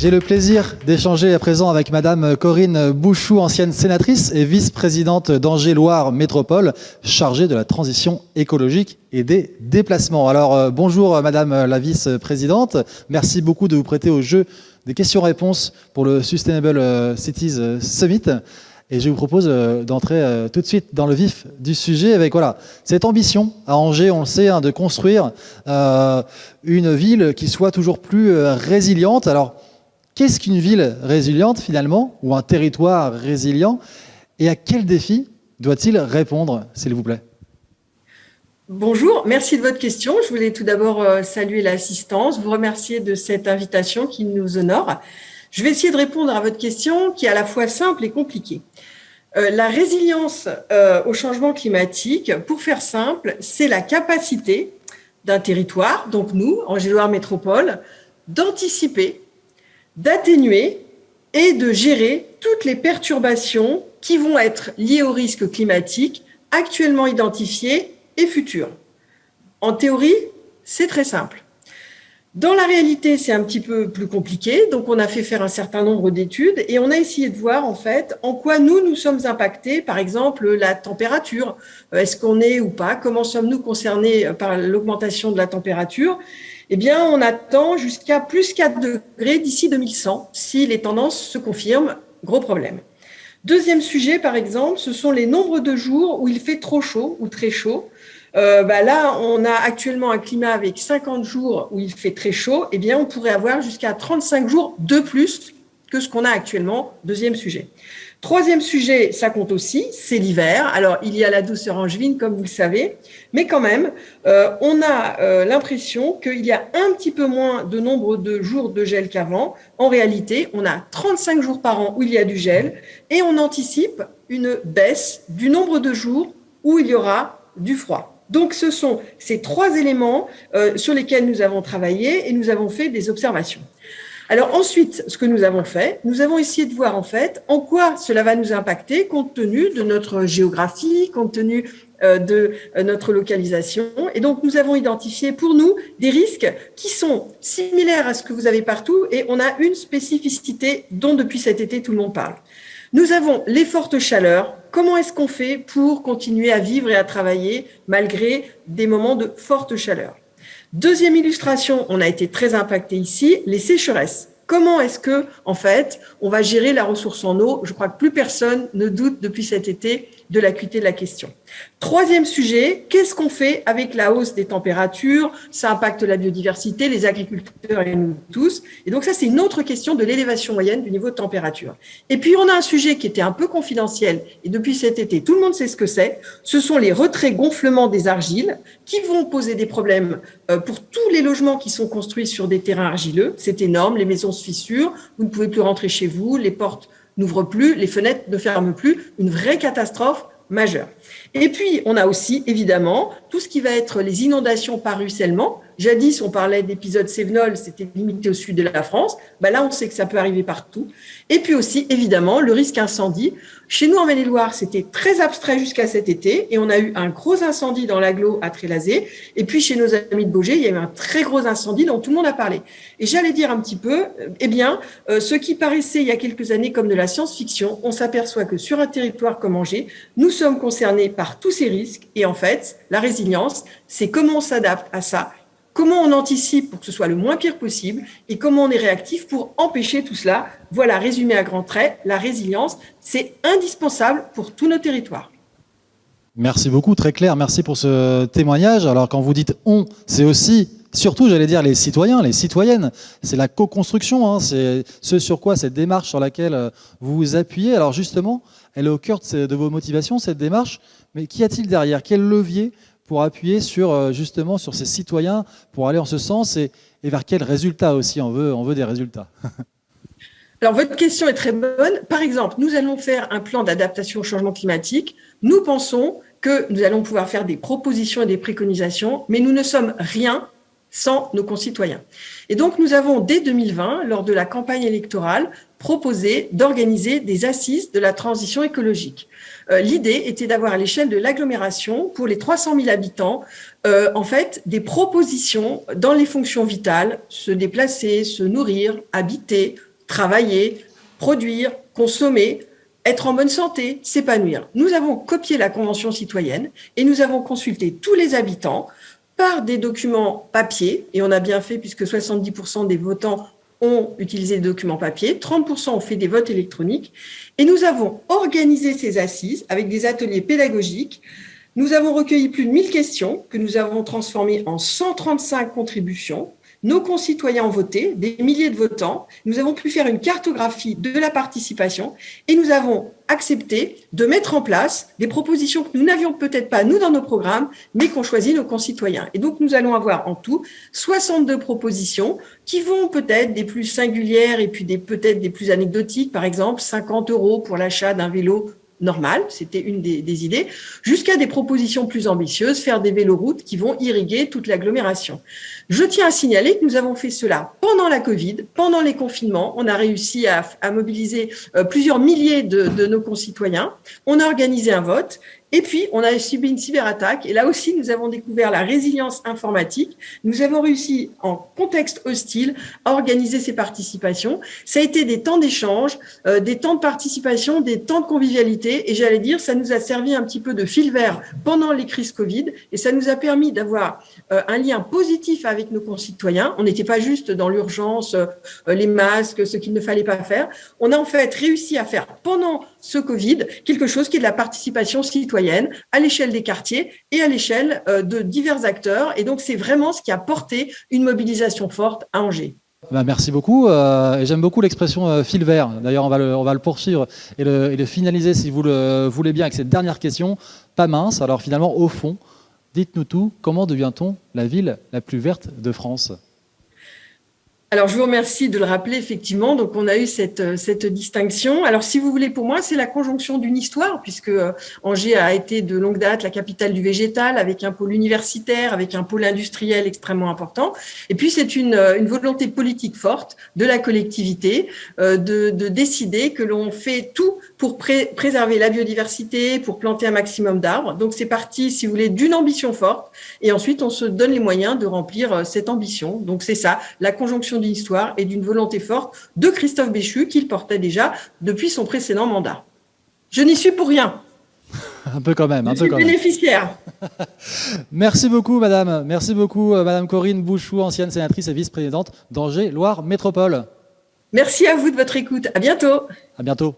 J'ai le plaisir d'échanger à présent avec Madame Corinne Bouchou, ancienne sénatrice et vice-présidente d'Angers-Loire Métropole, chargée de la transition écologique et des déplacements. Alors bonjour Madame la vice-présidente, merci beaucoup de vous prêter au jeu des questions-réponses pour le Sustainable Cities Summit. Et je vous propose d'entrer tout de suite dans le vif du sujet avec cette ambition à Angers, on le sait, de construire une ville qui soit toujours plus résiliente. Alors, qu'est-ce qu'une ville résiliente finalement, ou un territoire résilient, et à quel défi doit-il répondre, s'il vous plaît? Bonjour, merci de votre question. Je voulais tout d'abord saluer l'assistance, vous remercier de cette invitation qui nous honore. Je vais essayer de répondre à votre question qui est à la fois simple et compliquée. La résilience au changement climatique, pour faire simple, c'est la capacité d'un territoire, donc nous, Angers-Loire Métropole, d'anticiper, d'atténuer et de gérer toutes les perturbations qui vont être liées aux risques climatiques actuellement identifiés et futurs. En théorie, c'est très simple. Dans la réalité, c'est un petit peu plus compliqué. Donc, on a fait faire un certain nombre d'études et on a essayé de voir, en fait, en quoi nous sommes impactés. Par exemple, la température. Est-ce qu'on est ou pas? Comment sommes-nous concernés par l'augmentation de la température? Eh bien, on attend jusqu'à plus 4 degrés d'ici 2100. Si les tendances se confirment, gros problème. Deuxième sujet, par exemple, ce sont les nombres de jours où il fait trop chaud ou très chaud. Là, on a actuellement un climat avec 50 jours où il fait très chaud. Eh bien, on pourrait avoir jusqu'à 35 jours de plus que ce qu'on a actuellement. Deuxième sujet. Troisième sujet, ça compte aussi, c'est l'hiver. Alors, il y a la douceur angevine, comme vous le savez, mais quand même, on a l'impression qu'il y a un petit peu moins de nombre de jours de gel qu'avant. En réalité, on a 35 jours par an où il y a du gel et on anticipe une baisse du nombre de jours où il y aura du froid. Donc, ce sont ces trois éléments sur lesquels nous avons travaillé et nous avons fait des observations. Alors ensuite, ce que nous avons fait, nous avons essayé de voir en fait en quoi cela va nous impacter compte tenu de notre géographie, compte tenu de notre localisation. Et donc, nous avons identifié pour nous des risques qui sont similaires à ce que vous avez partout et on a une spécificité dont depuis cet été tout le monde parle. Nous avons les fortes chaleurs. Comment est-ce qu'on fait pour continuer à vivre et à travailler malgré des moments de forte chaleur? Deuxième illustration, on a été très impacté ici, les sécheresses. Comment est-ce que, en fait, on va gérer la ressource en eau? Je crois que plus personne ne doute depuis cet été de l'acuité de la question. Troisième sujet, qu'est-ce qu'on fait avec la hausse des températures? Ça impacte la biodiversité, les agriculteurs et nous tous. Et donc ça, c'est une autre question de l'élévation moyenne du niveau de température. Et puis, on a un sujet qui était un peu confidentiel et depuis cet été, tout le monde sait ce que c'est. Ce sont les retraits-gonflements des argiles qui vont poser des problèmes pour tous les logements qui sont construits sur des terrains argileux. C'est énorme, les maisons se fissurent, vous ne pouvez plus rentrer chez vous, les portes n'ouvrent plus, les fenêtres ne ferment plus, une vraie catastrophe majeure. Et puis, on a aussi, évidemment, tout ce qui va être les inondations par ruissellement. Jadis, on parlait d'épisodes Cévenol, c'était limité au sud de la France. Là, on sait que ça peut arriver partout. Et puis aussi, évidemment, le risque incendie. Chez nous, en Maine-et-Loire, c'était très abstrait jusqu'à cet été et on a eu un gros incendie dans l'agglo à Trélazé. Et puis, chez nos amis de Baugé, il y a eu un très gros incendie dont tout le monde a parlé. Et j'allais dire un petit peu, ce qui paraissait il y a quelques années comme de la science-fiction, on s'aperçoit que sur un territoire comme Angers, nous sommes concernés par tous ces risques. Et en fait, la résilience, c'est comment on s'adapte à ça, comment on anticipe pour que ce soit le moins pire possible et comment on est réactif pour empêcher tout cela. Voilà, résumé à grands traits, la résilience, c'est indispensable pour tous nos territoires. Merci beaucoup, très clair. Merci pour ce témoignage. Alors, quand vous dites « on », c'est aussi, surtout, j'allais dire, les citoyens, les citoyennes. C'est la co-construction, c'est ce sur quoi, cette démarche sur laquelle vous vous appuyez. Alors, justement, elle est au cœur de vos motivations, cette démarche. Mais qu'y a-t-il derrière? Quel levier pour appuyer justement sur ces citoyens, pour aller en ce sens et vers quels résultats aussi? On veut des résultats. Alors, votre question est très bonne. Par exemple, nous allons faire un plan d'adaptation au changement climatique. Nous pensons que nous allons pouvoir faire des propositions et des préconisations, mais nous ne sommes rien sans nos concitoyens. Et donc, nous avons, dès 2020, lors de la campagne électorale, proposé d'organiser des assises de la transition écologique. L'idée était d'avoir à l'échelle de l'agglomération, pour les 300 000 habitants, en fait, des propositions dans les fonctions vitales, se déplacer, se nourrir, habiter, travailler, produire, consommer, être en bonne santé, s'épanouir. Nous avons copié la Convention citoyenne et nous avons consulté tous les habitants par des documents papier, et on a bien fait puisque 70% des votants ont utilisé des documents papier, 30% ont fait des votes électroniques, et nous avons organisé ces assises avec des ateliers pédagogiques. Nous avons recueilli plus de 1000 questions que nous avons transformées en 135 contributions. Nos concitoyens ont voté, des milliers de votants. Nous avons pu faire une cartographie de la participation et nous avons accepté de mettre en place des propositions que nous n'avions peut-être pas, nous, dans nos programmes, mais qu'ont choisi nos concitoyens. Et donc, nous allons avoir en tout 62 propositions qui vont peut-être des plus singulières et puis peut-être des plus anecdotiques. Par exemple, 50 € pour l'achat d'un vélo normal, c'était une des idées, jusqu'à des propositions plus ambitieuses, faire des véloroutes qui vont irriguer toute l'agglomération. Je tiens à signaler que nous avons fait cela pendant la Covid, pendant les confinements. On a réussi à mobiliser plusieurs milliers de nos concitoyens. On a organisé un vote. Et puis, on a subi une cyberattaque. Et là aussi, nous avons découvert la résilience informatique. Nous avons réussi, en contexte hostile, à organiser ces participations. Ça a été des temps d'échange, des temps de participation, des temps de convivialité. Et j'allais dire, ça nous a servi un petit peu de fil vert pendant les crises Covid. Et ça nous a permis d'avoir un lien positif avec nos concitoyens. On n'était pas juste dans l'urgence, les masques, ce qu'il ne fallait pas faire. On a en fait réussi à faire pendant ce Covid quelque chose qui est de la participation citoyenne à l'échelle des quartiers et à l'échelle de divers acteurs. Et donc, c'est vraiment ce qui a porté une mobilisation forte à Angers. Merci beaucoup. Et j'aime beaucoup l'expression fil vert. D'ailleurs, on va le poursuivre et le finaliser, si vous le voulez bien, avec cette dernière question, pas mince. Alors finalement, au fond, dites-nous tout, comment devient-on la ville la plus verte de France ? Alors, je vous remercie de le rappeler, effectivement. Donc, on a eu cette distinction. Alors, si vous voulez, pour moi, c'est la conjonction d'une histoire, puisque Angers a été de longue date la capitale du végétal, avec un pôle universitaire, avec un pôle industriel extrêmement important. Et puis, c'est une volonté politique forte de la collectivité de décider que l'on fait tout pour préserver la biodiversité, pour planter un maximum d'arbres. Donc, c'est parti, si vous voulez, d'une ambition forte. Et ensuite, on se donne les moyens de remplir cette ambition. Donc, c'est ça, la conjonction d'une histoire et d'une volonté forte de Christophe Béchu qu'il portait déjà depuis son précédent mandat. Je n'y suis pour rien. Un peu quand même. Je suis bénéficiaire. Merci beaucoup, madame. Merci beaucoup, madame Corinne Bouchou, ancienne sénatrice et vice-présidente d'Angers Loire Métropole. Merci à vous de votre écoute. À bientôt. À bientôt.